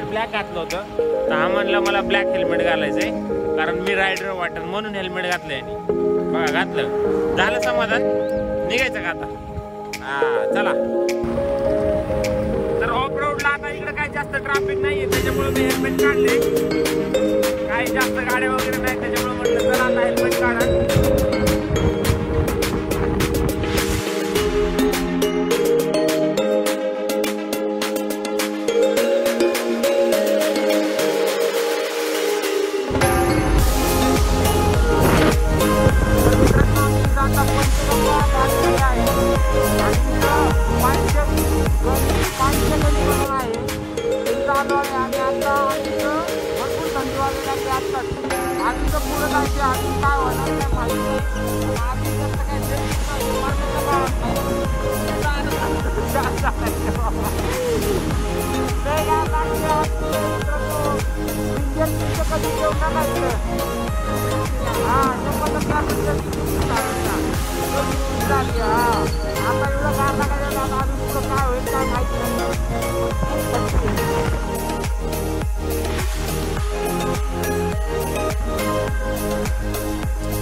Black घातलं होतं, तर हा म्हणला मला ब्लॅक हेल्मेट घालायचंय कारण मी रायडर वाटेल म्हणून हेल्मेट घातलंय. बघा घातलं, झालं समाधान. निघायचं का आता? हा चला. तर ऑफ रोडला आता इकडे काही जास्त ट्रॅफिक नाहीये त्याच्यामुळे मी हेल्मेट काढले. काही जास्त गाड्या वगैरे नाही त्याच्यामुळे म्हटलं चला आता हेल्मेट काढा.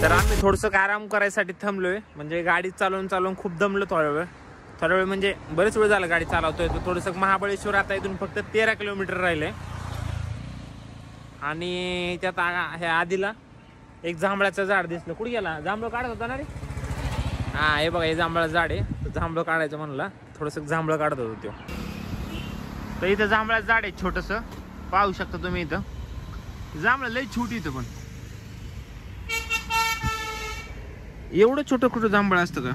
तर आम्ही थोडंसं आराम करायसाठी थांबलोय, म्हणजे गाडी चालवून खूप दमलो. थोडा वेळ म्हणजे बरेच वेळ झाला गाडी चालवतोय. तर थोडंसं महाबळेश्वर आता इथून फक्त 13 किलोमीटर राहिले आणि त्यात ह्या आधीला एक जांभळाचं झाड दिसलं. कुठे गेला? जांभळं काढत होता ना रे. हा हे बघा, हे जांभळाचं झाड आहे. तर जांभळं काढायचं म्हणला, थोडंसं जांभळं काढत होतो तो. तर इथं जांभळाचं झाड आहे छोटंसं, पाहू शकता तुम्ही. इथं जांभळं लई छोटी इथं, पण एवढं छोटं कुठं जांभळ असतं का?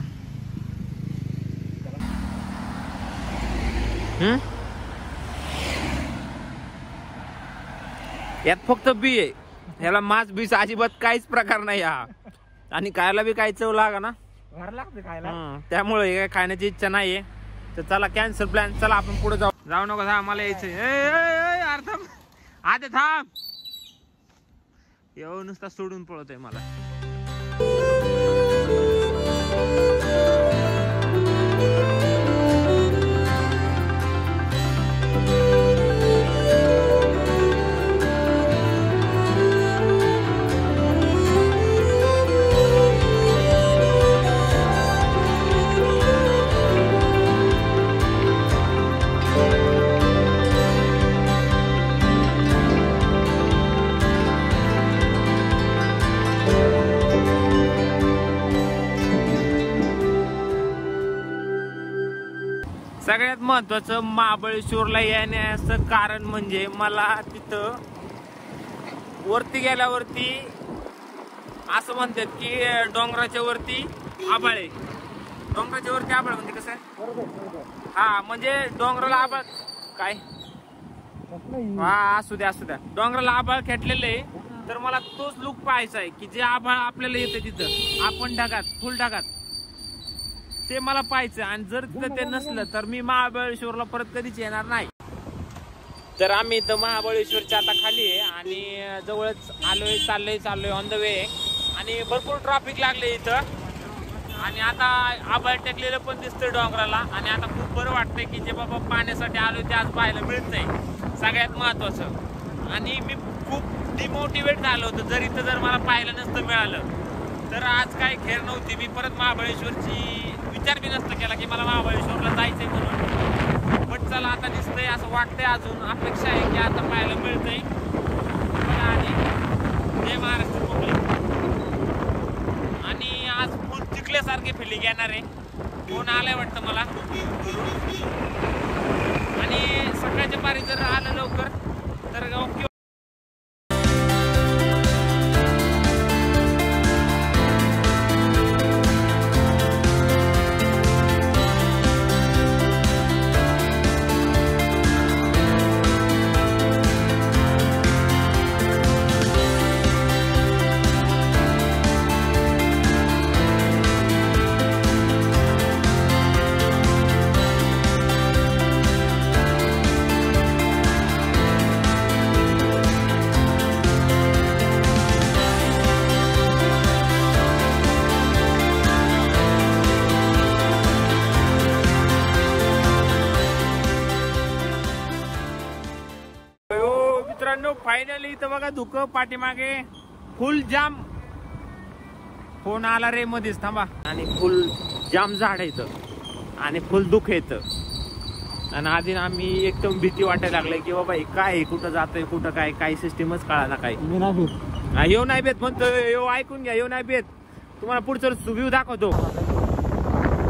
यात फक्त बी आहे, ह्याला मांस बीस अजिबात काहीच प्रकार नाही हा. आणि खायला बी काही चव लागा ना, त्यामुळे खाण्याची इच्छा नाहीये. तर चला कॅन्सल प्लॅन. चला आपण पुढे जाऊ नको. हा मला यायचंय. आधे थांब, येऊ नुसता सोडून पळतोय मला. सगळ्यात महत्वाचं महाबळेश्वरला येण्याचं कारण म्हणजे मला तिथं वरती गेल्यावरती असं म्हणतात की डोंगराच्या वरती आभाळ आहे. डोंगराच्या वरती आभाळ म्हणजे कसं आहे? हा म्हणजे डोंगराला आभाळ काय? हा असू द्या डोंगराला आभाळ खेटलेलं आहे. तर मला तोच लुक पाहायचा आहे की जे आभाळ आपल्याला येतं तिथं आपण ढगात फुल ढगात, ते मला पाहायचं. आणि जर तिथं ते नसलं तर मी महाबळेश्वरला परत कधीच येणार नाही. तर आम्ही इथं महाबळेश्वरच्या आता खाली आहे आणि जवळच आलोय, चाललोय ऑन द वे. आणि भरपूर ट्रॅफिक लागले इथं आणि आता आभाळ टेकलेलं पण दिसतंय डोंगराला. आणि आता खूप बरं वाटतंय की जे बाबा पाण्यासाठी आलोय ते आज पाहायला मिळतंय, सगळ्यात महत्वाचं. आणि मी खूप डिमोटिवेट झालो होतो जर मला पाहायला नसतं मिळालं तर आज काय खेर नव्हती. मी परत महाबळेश्वरची विचार बी नसतं केला की मला महाबळेश्वरला जायचंय म्हणून. पण चला आता दिसतंय, असं वाटतंय, अजून अपेक्षा आहे की आता पाहायला मिळतंय. आणि जय महाराष्ट्र कोकण. आणि आज फुल चिखल्यासारखे फिलिंग येणार आहे. कोण आलंय वाटतं मला. आणि सकाळच्या पारी जर आलं लवकर तर ओके. फायनली इथं बघा धुक पाठीमागे फुल जाम. फोन आला रे मध्येच थांबा. आणि फुल जाम झाड येतं आणि फुल दुःख येतं. आणि आधी आम्ही एकदम भीती वाटायला लागले की बाबा काय कुठं जातोय कुठं काय काही सिस्टीमच कळाला काय. येऊ नाही बेत म्हणतो. येऊ ऐकून घ्या. येऊ नाही बेत. तुम्हाला पुढचं व्ह्यू दाखवतो.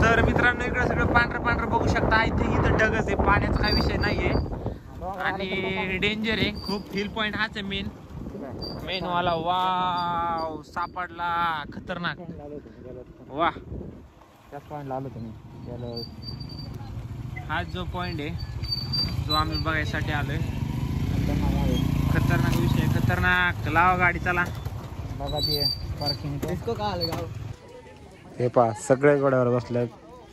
तर मित्रांनो इकडे सगळं पांढरं पांढरं बघू शकता. आय थिंक इथं ढगच आहे. पाण्याचा काही विषय नाहीये आणि डेंजर आहे खूप. हिल पॉइंट हाच आहे मेन वाला. वाव सापडला खतरनाक. वा त्याच पॉइंटला आलो तुम्ही. हाच जो पॉइंट आहे जो आम्ही बघायसाठी आलोय. खतरनाक विषय. खतरनाक. लावा गाडी चला. बघा ते पार्किंग. हे पहा सगळे घोड्यावर बसलेत.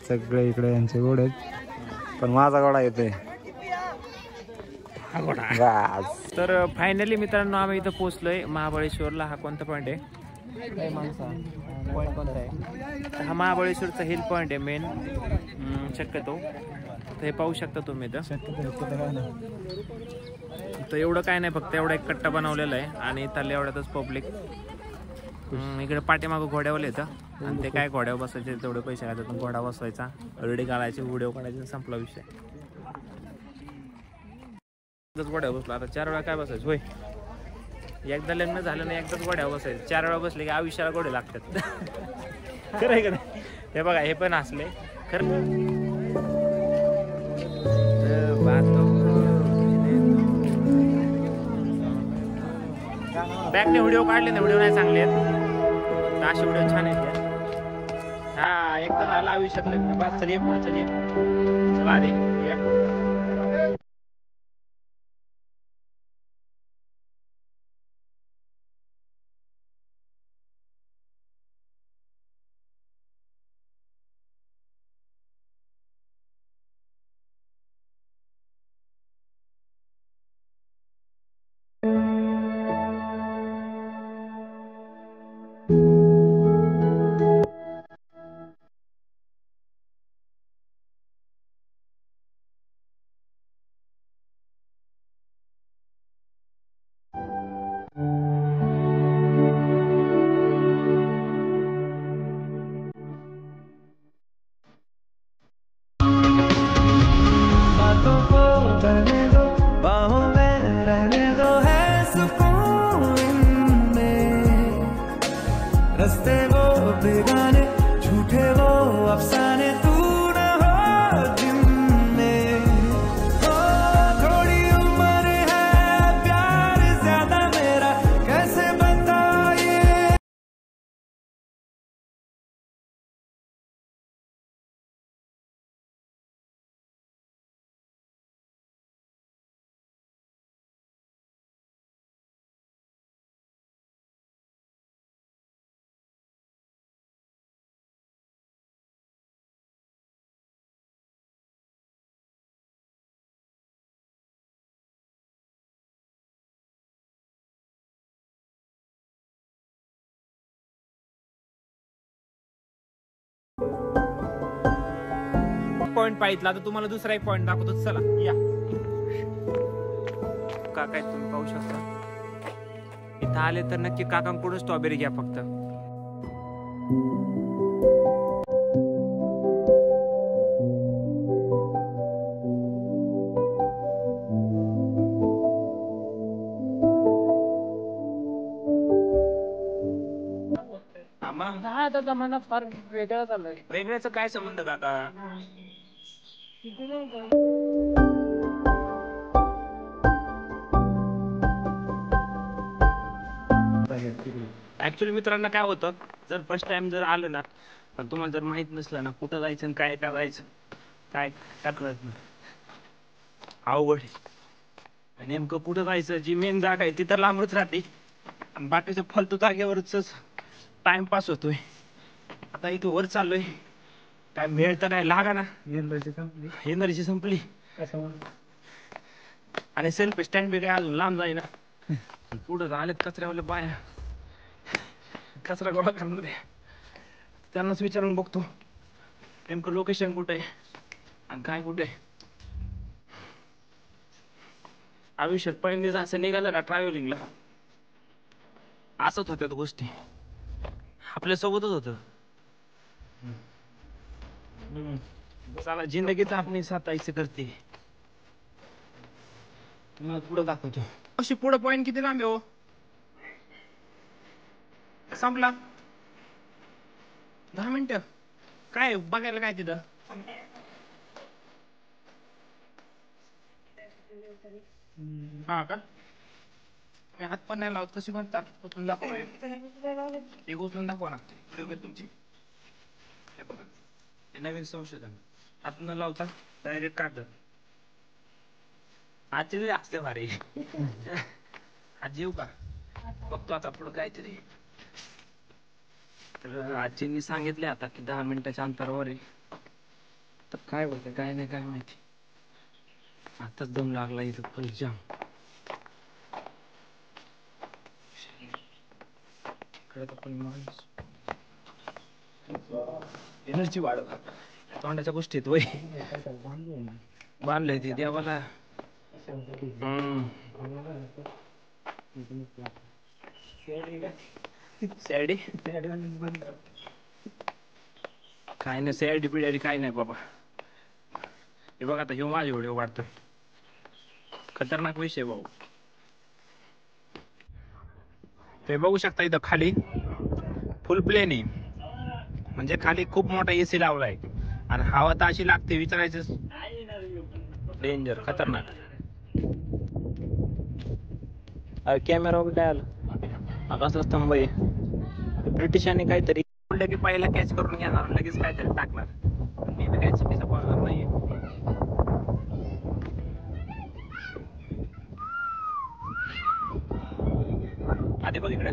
सगळे इकडे यांचे घोडे पण माझा घोडा येतोय. तर फायनली मित्रांनो आम्ही इथं पोहोचलोय महाबळेश्वरला. हा कोणता पॉइंट आहे? पॉइंट कोणता आहे? हा महाबळेश्वरचा हिल पॉइंट आहे मेन शक्यतो. तर हे पाहू शकता तुम्ही इथं. तर एवढं काय नाही फक्त एवढा एक कट्टा बनवलेला आहे आणि इथल्या एवढ्यातच पब्लिक. इकडे पाठीमागं घोड्यावर येतं आणि ते काय घोड्यावर बसायचे तेवढे पैसे घालतात. घोडा बसवायचा रेडी घालायचे व्हिडिओ काढायचे संपला विषय. घोड्यावर बसलो आता 4 वेळा काय बसायचं होय. एकदा लग्न झालं नाही एकदाच घोड्यावर बसायचं. 4 वेळा बसले की आयुष्याला घोडे लागतात. खरं आहे का नाही? हे बघा हे पण असले खरं. बॅकने व्हिडिओ काढले ना. व्हिडिओ नाही चांगले आहेत. असे व्हिडिओ छान आहेत. हा एकदा झाला आयुष्यात लग्न. बस चल ये पुढे चल ये. चला आधी रस्ते वो बेगाने झूठे वो अफसाने तू न हो जिनमें हो थोड़ी उम्र है प्यार ज्यादा मेरा कैसे बताइए. पॉइंट पाहितला तर तुम्हाला दुसरा एक पॉइंट दाखवतो. चला या. काका तुम्ही पाहू शकता. इथं आले तर नक्की काकांकडून स्ट्रॉबेरी घ्या फक्त. मला फार वेगळा चाललंय. वेगळ्याचा काय संबंध काका? ऍक्च्युली मित्रांना काय होतं जर फर्स्ट टाइम जर आलं ना तर तुम्हाला जर माहित नसलं ना कुठं जायचं आणि काय करायचं काय कळत नाही. अवघड नेमकं कुठं जायचं जी मेन जागा आहे ती तर लांबच राहते आणि बाकीच्या फालतू जागेवरच टाइमपास होतोय. आता इथं वर चाललोय काय वेळ तर काय लागा ना. एनर्जी संपली आणि सेल्फ स्टँड बी काय अजून लांब जाईना. पुढं आलेत कचऱ्यावाले बाया कचरा गोळा करणार आहे. त्यांनाच विचारून बघतो नेमकं लोकेशन कुठे आहे आणि काय कुठे आहे. आयुष्यात पहिल्यांदाच असं निघालं ना ट्रॅव्हलिंगला, असंच होत्यात गोष्टी. आपल्या सोबतच होत. चला, जिंदगीच आपली सातायचं करते. तुम्हाला पुढं दाखवतो. अशी पुढं पॉईंट किती लांब आहे हो? संपला. 10 मिनिटं. काय बघायला काय तिथं? हा का? मी हात पण नाही लावत. कशी म्हणतात उचलून दाखवा. एक उचलून दाखवा ना तुमची. हे बघा, हे नवीन संशोधन. हात न लावता डायरेक्ट काढ. आजचे लय असते भारी. आज येऊ का? बघतो आता पुढं काहीतरी. तर आजींनी सांगितले आता की 10 मिनिटाच्या अंतरावर आहे. तर काय होतं काय नाही काय माहिती. आताच दम लागला इथं फुल जाम. एनर्जी वाढव. तोंडाच्या गोष्टीत वय बांधलंय ते देवाला. सॅडी काय नाही. सॅडी पिढ्याडी काय नाही बाबा. हे बघ आता, ह्यो माझ्या व्हिडिओ वाढतो. खतरनाक विषय भाऊ. ते बघू शकता इथं खाली फुल प्लेन आहे. म्हणजे खाली खूप मोठा एसी लावलाय आणि हवा तर अशी लागते विचारायचं. डेंजर, खतरनाक. कॅमेरा वगैरे काय आलं आकाशला स्तंभ आहे. ब्रिटिशांनी काहीतरी म्हणलं की पहिला कॅच करून घेणार, लगेच काहीतरी टाकणार. मी तर काही चुकीचं बोलणार नाहीये. आधी बघ इकडे.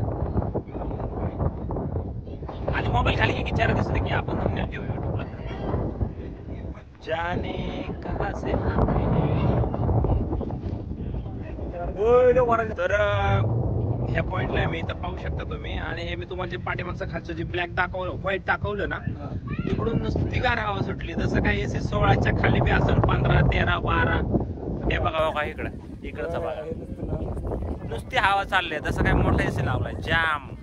आधी मोबाईल खाली विचार दिसते की आपण thumbnail ठेवू युट्यूबला. जाने कहां से तर ह्या पॉइंटला मी इथं पाहू शकता तुम्ही. आणि हे मी तुम्हाला जे पाठीमागचं खालचं जे ब्लॅक दाखवलं, व्हाईट दाखवलं ना, तिकडून नुसती गार हवा सुटली. जसं काय एसी 16च्या खाली बी असेल 15, 13, 12. हे बघा बघा इकडचं बघा, नुसती हवा चालली. जसं काय मोठा एसी लावलाय जाम.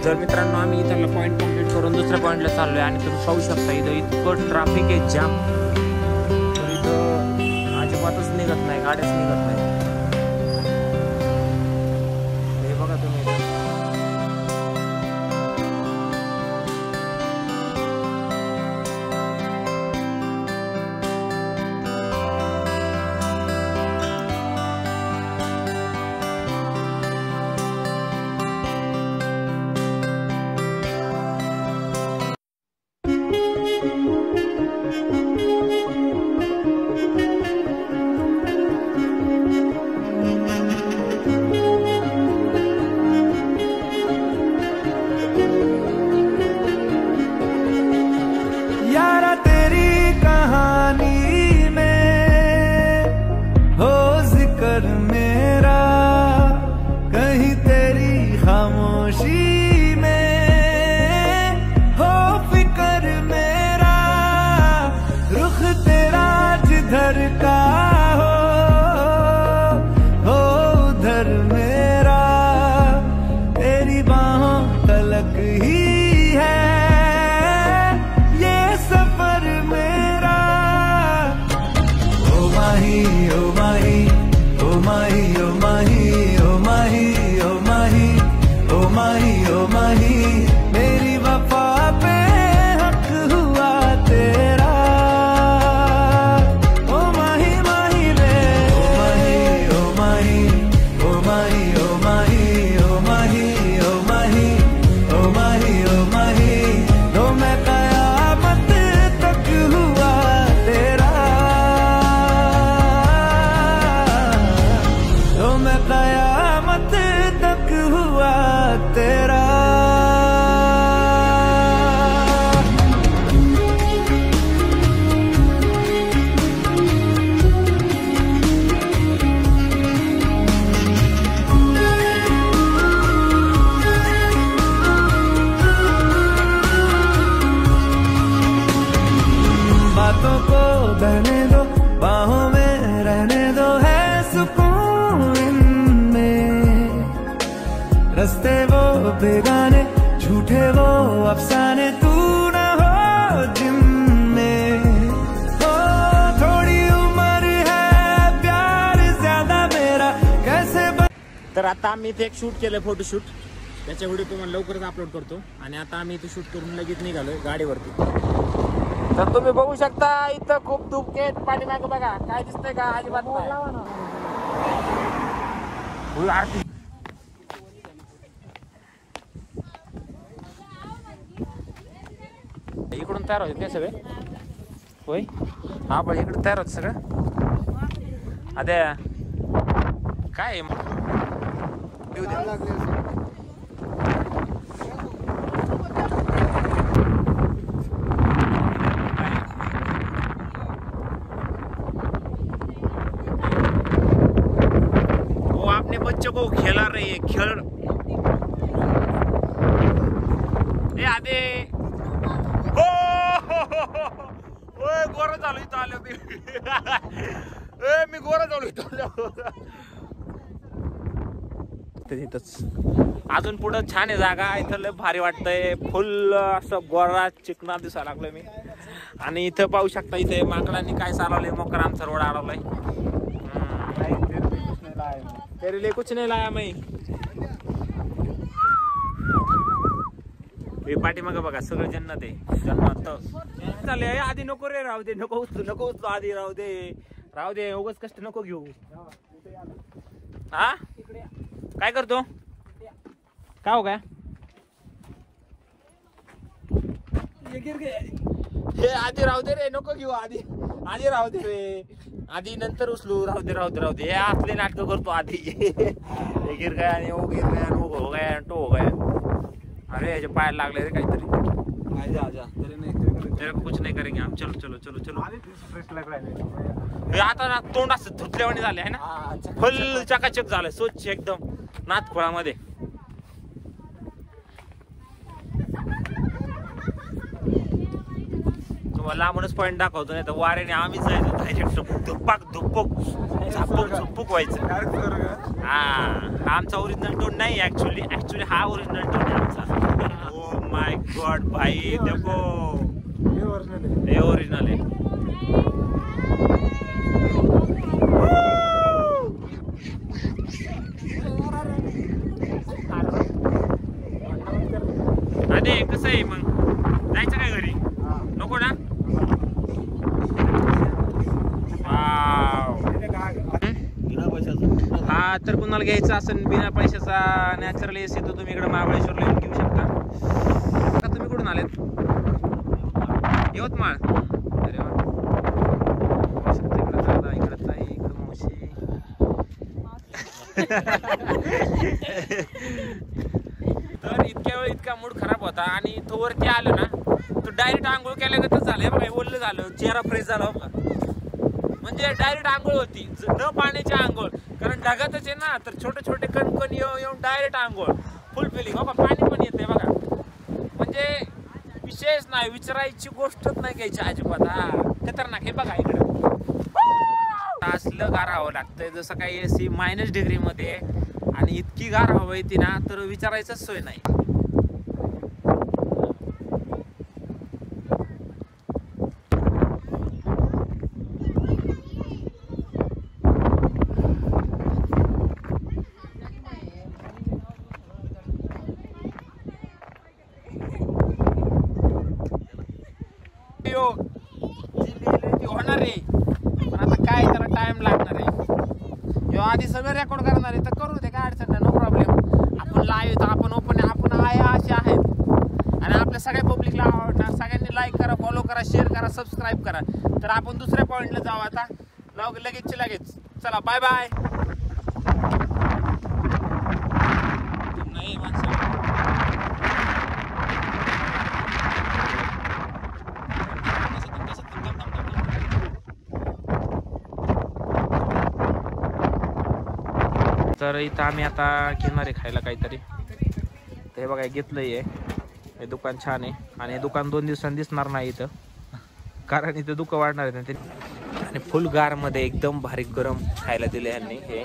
तर मित्रांनो आम्ही इथला पॉईंट कम्प्लीट करून दुसऱ्या पॉईंटला चाललोय आणि तुम्ही पाहू शकता इथं इतकं ट्रॅफिक आहे जाम. तर इथं अजिबातच निघत नाही, गाड्याच निघत नाही. हे बघा तुम्ही बेगाने झूठे वो अफसाने तू न हो जिनमें हो थोड़ी उम्र है प्यार ज्यादा मेरा कैसे. तर आता आम्ही इथे एक शूट केलं फोटोशूट, त्याच्या व्हिडिओ तुम्हाला लवकरच अपलोड करतो. आणि आता आम्ही इथे शूट करून लगेच निघालोय गाडीवरती. तर तुम्ही बघू शकता इथं खूप धुके आहेत. पाठीमागे बघा काय दिसतंय का? अजिबात नाही. इकडून तयार होते ते सगळे होय. हा पण इकडे तयार होत सगळं. अरे काय वो आपने बच्चों को खेला रही है खेल आधे गोरा चालू इथं आलो मी गोरा चालू इथं तिथंच. अजून पुढं छान आहे जागा, इथं लय भारी वाटतंय. फुल असं गोरा चिकना दिसायला लागलोय मी. आणि इथं पाहू शकता इथे माकडांनी काय चालवलंय, मोकर आमचा रोड अडवलाय. तेरे लिए कुछ नाही लाया मी. पाठीमागं बघा सगळं जन्नत आहे. जन्नत चालले आधी नको रे, राहू दे, नको उचलू आधी, राहू दे उगाच कष्ट नको घेऊ. हा काय करतो काय हो काय हे आधी राहू दे रे, नको घेऊ आधी राहू दे रे, आधी नंतर उचलू. राहू दे हे असले नाटक करतो आधी. हे गिर गया आणि वो गिर गया, वो हो गया तो हो गया. अरे याच्या पायाला लागले रे काहीतरी. तेरे कुछ नहीं करेंगे हम. चलो आता ना तोंड असं धुतल्यावानी झाले आहे ना, फुल चकाचक झालंय, स्वच्छ एकदम नाथखोळामध्ये. तुम्हाला लांबूनच पॉईंट दाखवतो, नाही तर वाऱ्याने आम्हीच जायचो डायरेक्ट धुप्पाक धुप्पूक झापूक झुप्पूक व्हायचं. हा आमचा ओरिजिनल टोन नाही ऍक्च्युली हा ओरिजिनल टोन आहे आमचा. ओ माय गॉड भाई देखो हे ओरिजिनल आहे. अरे कसं आहे मग जायचं काय घरी नको ना. हा तर कुणाला घ्यायचा असेल बिना पैशाचा नॅचरल एसी तर तुम्ही इकडे महाबळेश्वरला येऊन घेऊ शकता. आता तुम्ही कुठून आलेत? यवतमाळ. अरे वा इकडं ताई इकडं मावशी. तर इतक्या वेळ इतका मूड खराब होता आणि तो वरती आलो ना तो डायरेक्ट आंघोळ केल्यागतच झालं. बघा ओल्लं झालं चेहरा फ्रेश झाला बघा. म्हणजे डायरेक्ट आंघोळ होती न पाण्याची आंघोळ कारण ढगातच आहे ना तर छोटे छोटे कणकण येऊन डायरेक्ट आंघोळ फुल फिलिंग. बघा पाणी पण येते बघा. म्हणजे विशेष नाही विचारायची गोष्टच नाही घ्यायची अजिबात. हा खतरनाक हे बघा इकडं असलं गार हवं लागतंय जसं काही एसी -डिग्री मध्ये आणि इतकी गार हवं येते ना तर विचारायचंच सोय नाही. होणार आहे पण आता काय त्याला टाइम लागणार आहे. आधी सगळं रेकॉर्ड करणार आहे तर करू दे काय अडचण नाही. No problem. आपण लाईव्ह आपण ओपन आपण आहे असे आहेत आणि आपल्या सगळ्या पब्लिकला आवडणार. सगळ्यांनी लाईक करा फॉलो करा शेअर करा सबस्क्राईब करा. तर आपण दुसऱ्या पॉईंटला जाऊ आता लगेच. चला बाय बाय. नाही माणसं तर इथं आम्ही आता घेणार आहे खायला काहीतरी. तर हे बघा घेतलंय हे दुकान छान आहे आणि हे दुकान 2 दिवसांनी दिसणार नाही इथं कारण इथं दुकान वाढणार आहे. आणि फुल गारमध्ये एकदम भारी गरम खायला दिले ह्यांनी. हे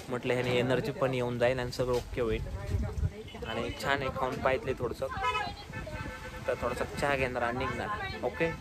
म्हटलं ह्याने एनर्जी पण येऊन जाईल आणि सगळं ओके होईल आणि छान आहे. खाऊन पाहितले थोडंसं तर थोडंसं चहा घेणार आणि निघणार. ओके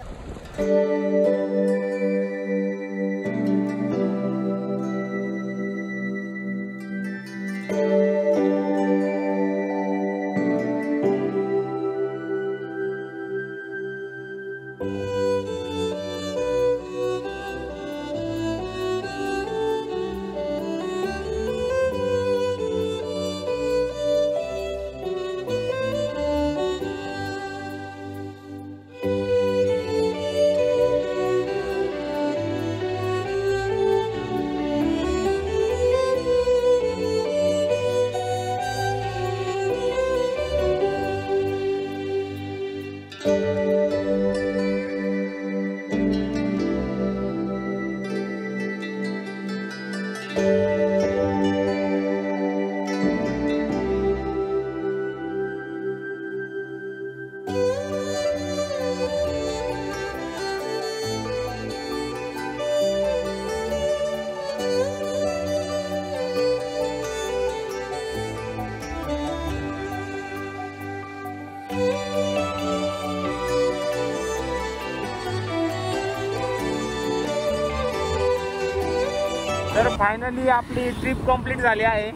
तर फायनली आपली ट्रिप कंप्लीट झाली आहे.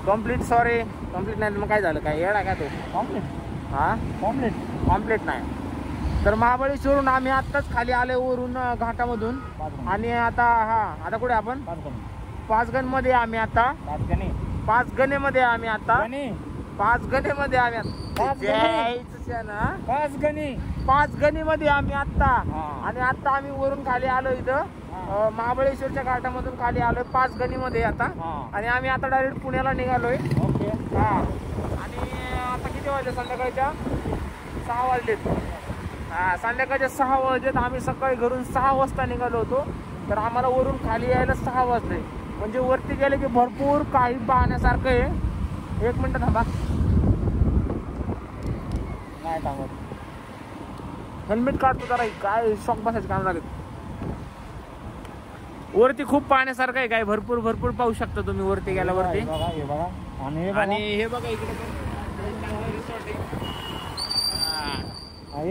कंप्लीट नाही मग काय झालं काय येडा का तो कॉम्प्लीट नाही. तर महाबळेश्वरून आम्ही आत्ताच खाली आले वरून घाटामधून आणि आता कुठे आपण पाचगणमध्ये आम्ही आता पाचगणीमध्ये आम्ही आता आणि आता आम्ही वरून खाली आलो इथं महाबळेश्वरच्या घाटामधून खाली आलोय पाचगणीमध्ये आता आणि आम्ही आता डायरेक्ट पुण्याला निघालोय. आणि आता किती वाजले? संध्याकाळच्या 6 वाजलेत. संध्याकाळच्या 6 वाजलेत. आम्ही सकाळी घरून 6 वाजता निघालो होतो तर आम्हाला वरून खाली यायला 6 वाजले. म्हणजे वरती गेले की भरपूर काही पाहण्यासारखं आहे. 1 मिनिट थांबा. नाही थांबत. हेल्मेट काढतो जरा काय शॉक बसायचं काम लागत. वरती खूप पाण्यासारखं आहे, काय भरपूर भरपूर पाहू शकता तुम्ही वरती गेल्यावरती. बघा हे बघा आणि आणि हे बघा इकडे चांगलं रिसॉर्ट आहे.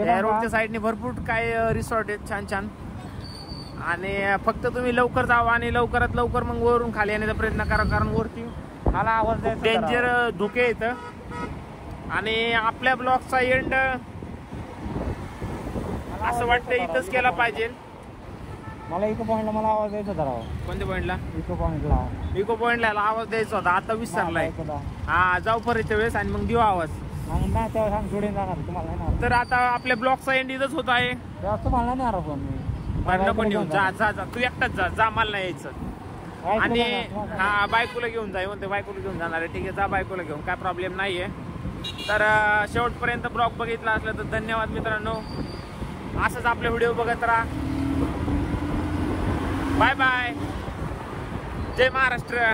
त्या रोडच्या साईडने भरपूर काय रिसॉर्ट आहेत छान छान. आणि फक्त तुम्ही लवकर जावा आणि लवकरात लवकर मग वरून खाली येण्याचा प्रयत्न करा, कारण वरती मला आवाज द्यायचा डेंजर धोके येतं. आणि आपल्या ब्लॉकचा एंड असं वाटतं इथंच केला पाहिजे. मला इको पॉइंटला मला आवाज द्यायचा जरा. कोणत्या पॉइंटला? इको पॉइंटला आवाज द्यायचा होता, आता विसरलाय. हा जाऊ परतच्या वेळेस आणि मग देऊ आवाज. नाही तेव्हा सांग सोडून जाणार तुम्हाला नाही. तर आता आपल्या ब्लॉकचा एंड इथंच होत आहे. तुम्हाला नाही आला पण नको नेऊन जा जा जा, तू एकटाच जा, जा मला नाही यायचं. आणि हा बायकोला घेऊन जा म्हणते, बायकोला घेऊन जाणार आहे. ठीक आहे जा बायकोला घेऊन, काय प्रॉब्लेम नाहीये. तर शेवटपर्यंत ब्लॉग बघितला असलं तर धन्यवाद मित्रांनो. असंच आपले व्हिडिओ बघत राहा. Bye bye. जय महाराष्ट्र.